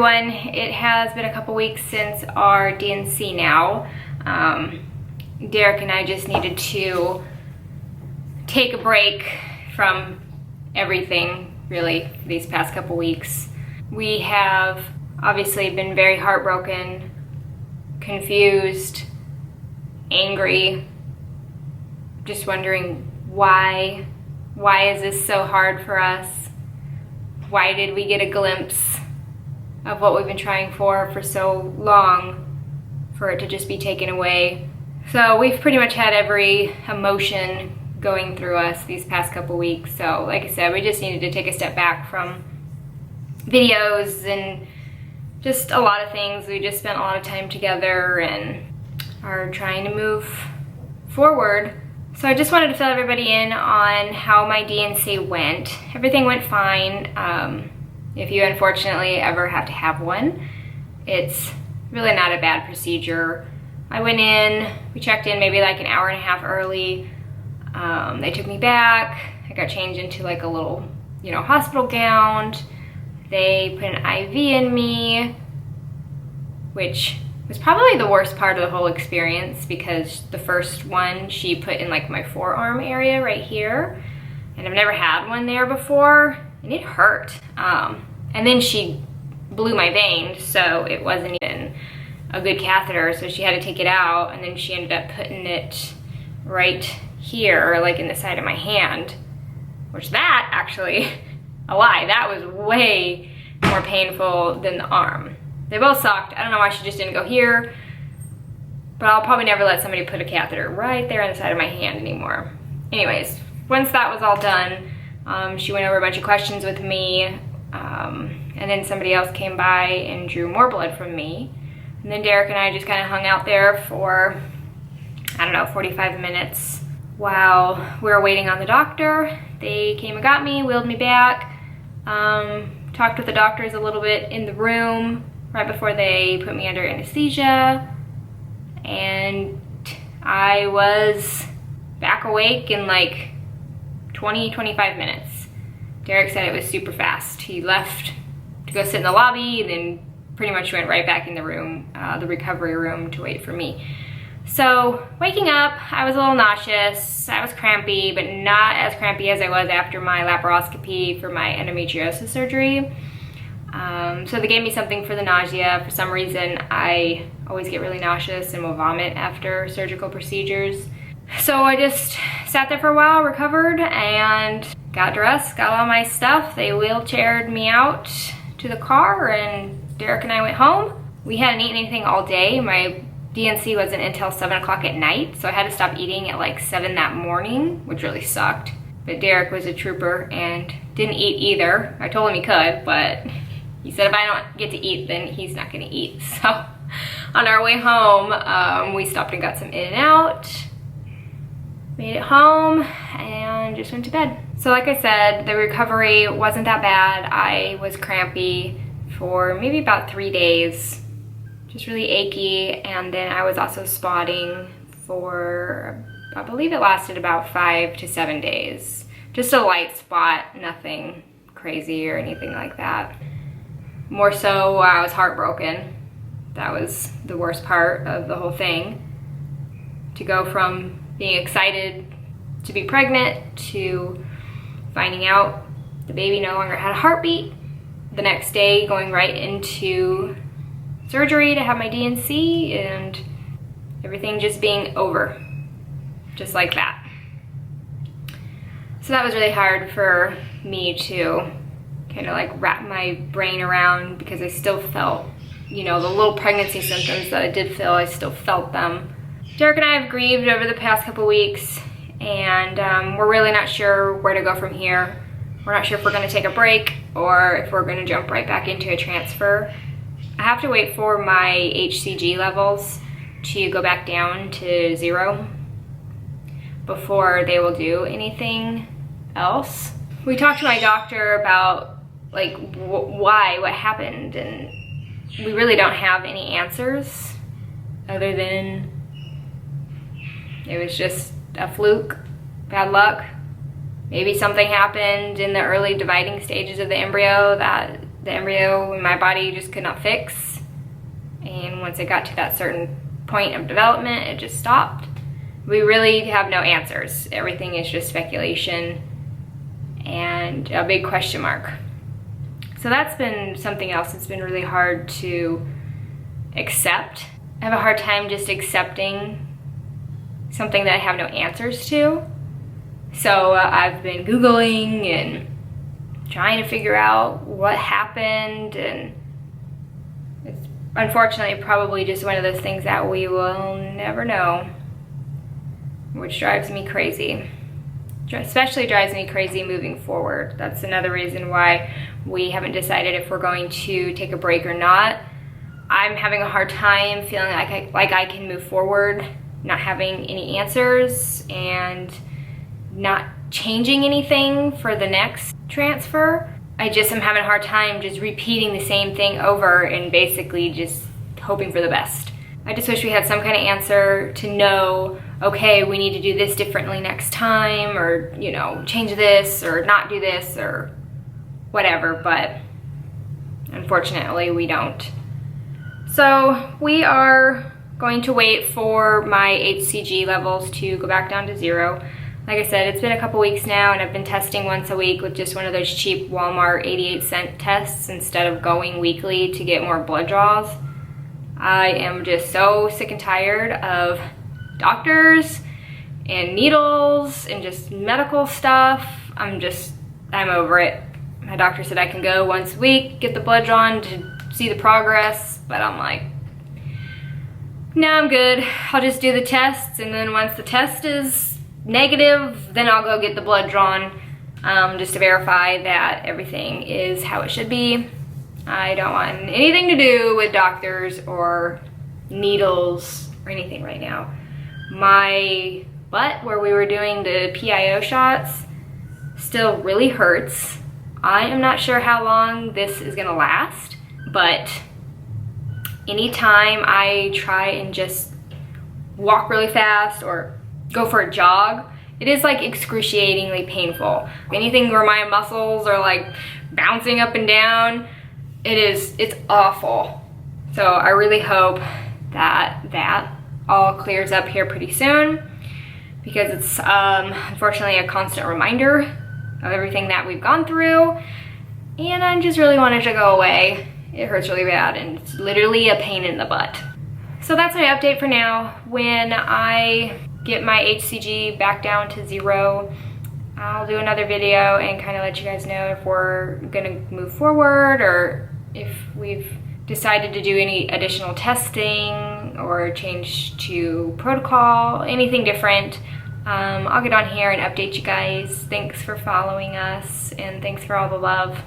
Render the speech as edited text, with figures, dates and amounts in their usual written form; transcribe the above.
everyone. It has been a couple weeks since our D&C now. Derek and I just needed to take a break from everything really these past couple weeks. We have obviously been very heartbroken, confused, angry, just wondering why is this so hard for us? Why did we get a glimpse of what we've been trying for so long for it to just be taken away? So we've pretty much had every emotion going through us these past couple weeks. So like I said, we just needed to take a step back from videos and just a lot of things. We just spent a lot of time together and are trying to move forward. So I just wanted to fill everybody in on how my D&C went. Everything went fine. If you unfortunately ever have to have one, it's really not a bad procedure. I went in, we checked in maybe like an hour and a half early. They took me back. I got changed into like a little, hospital gown. They put an IV in me, which was probably the worst part of the whole experience because the first one she put in like my forearm area right here, and I've never had one there before, and it hurt. And then she blew my vein, so it wasn't even a good catheter, so she had to take it out, and then she ended up putting it right here, like in the side of my hand, which that actually, a lie, that was way more painful than the arm. They both sucked. I don't know why she just didn't go here, but I'll probably never let somebody put a catheter right there on the side of my hand anymore. Anyways, once that was all done, she went over a bunch of questions with me, and then somebody else came by and drew more blood from me. And then Derek and I just kind of hung out there for, 45 minutes while we were waiting on the doctor. They came and got me, wheeled me back, talked with the doctors a little bit in the room right before they put me under anesthesia, and I was back awake in like 20-25 minutes. Derek said it was super fast. He left to go sit in the lobby, then pretty much went right back in the room, the recovery room, to wait for me. So waking up, I was a little nauseous, I was crampy, but not as crampy as I was after my laparoscopy for my endometriosis surgery. So they gave me something for the nausea. For some reason, I always get really nauseous and will vomit after surgical procedures. So I just sat there for a while, recovered, and got dressed, got all my stuff. They wheelchaired me out to the car, and Derek and I went home. We hadn't eaten anything all day. My D&C wasn't until 7 o'clock at night, so I had to stop eating at like 7 that morning, which really sucked. But Derek was a trooper and didn't eat either. I told him he could, but he said if I don't get to eat, then he's not gonna eat. So on our way home, we stopped and got some In-N-Out, made it home, and just went to bed. So like I said, the recovery wasn't that bad. I was crampy for maybe about 3 days, just really achy, and then I was also spotting for, I believe it lasted about 5 to 7 days. Just a light spot, nothing crazy or anything like that. More so, I was heartbroken. That was the worst part of the whole thing. To go from being excited to be pregnant to finding out the baby no longer had a heartbeat. The next day going right into surgery to have my D&C, and everything just being over, just like that. So that was really hard for me to kind of like wrap my brain around, because I still felt, the little pregnancy symptoms that I did feel, I still felt them. Derek and I have grieved over the past couple weeks, and we're really not sure where to go from here. We're not sure if we're going to take a break or if we're going to jump right back into a transfer. I have to wait for my HCG levels to go back down to 0 before they will do anything else. We talked to my doctor about like what happened, and we really don't have any answers other than it was just a fluke, bad luck. Maybe something happened in the early dividing stages of the embryo that the embryo in my body just could not fix. And once it got to that certain point of development, it just stopped. We really have no answers. Everything is just speculation and a big question mark. So that's been something else that's been really hard to accept. I have a hard time just accepting something that I have no answers to. So I've been Googling and trying to figure out what happened, and it's unfortunately probably just one of those things that we will never know, which drives me crazy. Especially drives me crazy moving forward. That's another reason why we haven't decided if we're going to take a break or not. I'm having a hard time feeling like I can move forward, not having any answers and not changing anything for the next transfer. I just am having a hard time just repeating the same thing over and basically just hoping for the best. I just wish we had some kind of answer to know, okay, we need to do this differently next time, or, you know, change this or not do this or whatever, but unfortunately we don't. So we are going to wait for my HCG levels to go back down to 0. Like I said, it's been a couple weeks now, and I've been testing once a week with just one of those cheap Walmart 88-cent tests instead of going weekly to get more blood draws. I am just so sick and tired of doctors and needles and just medical stuff. I'm over it. My doctor said I can go once a week, get the blood drawn to see the progress, but I'm like, no, I'm good. I'll just do the tests, and then once the test is negative, then I'll go get the blood drawn just to verify that everything is how it should be. I don't want anything to do with doctors or needles or anything right now. My butt, where we were doing the PIO shots, still really hurts. I am not sure how long this is gonna last, but anytime I try and just walk really fast or go for a jog, it is like excruciatingly painful. Anything where my muscles are like bouncing up and down, it's awful. So I really hope that that all clears up here pretty soon, because it's unfortunately a constant reminder of everything that we've gone through, and I just really want it to go away. It hurts really bad, and it's literally a pain in the butt. So that's my update for now. When I get my HCG back down to 0, I'll do another video and kind of let you guys know if we're gonna move forward or if we've decided to do any additional testing or change to protocol, anything different. I'll get on here and update you guys. Thanks for following us, and thanks for all the love.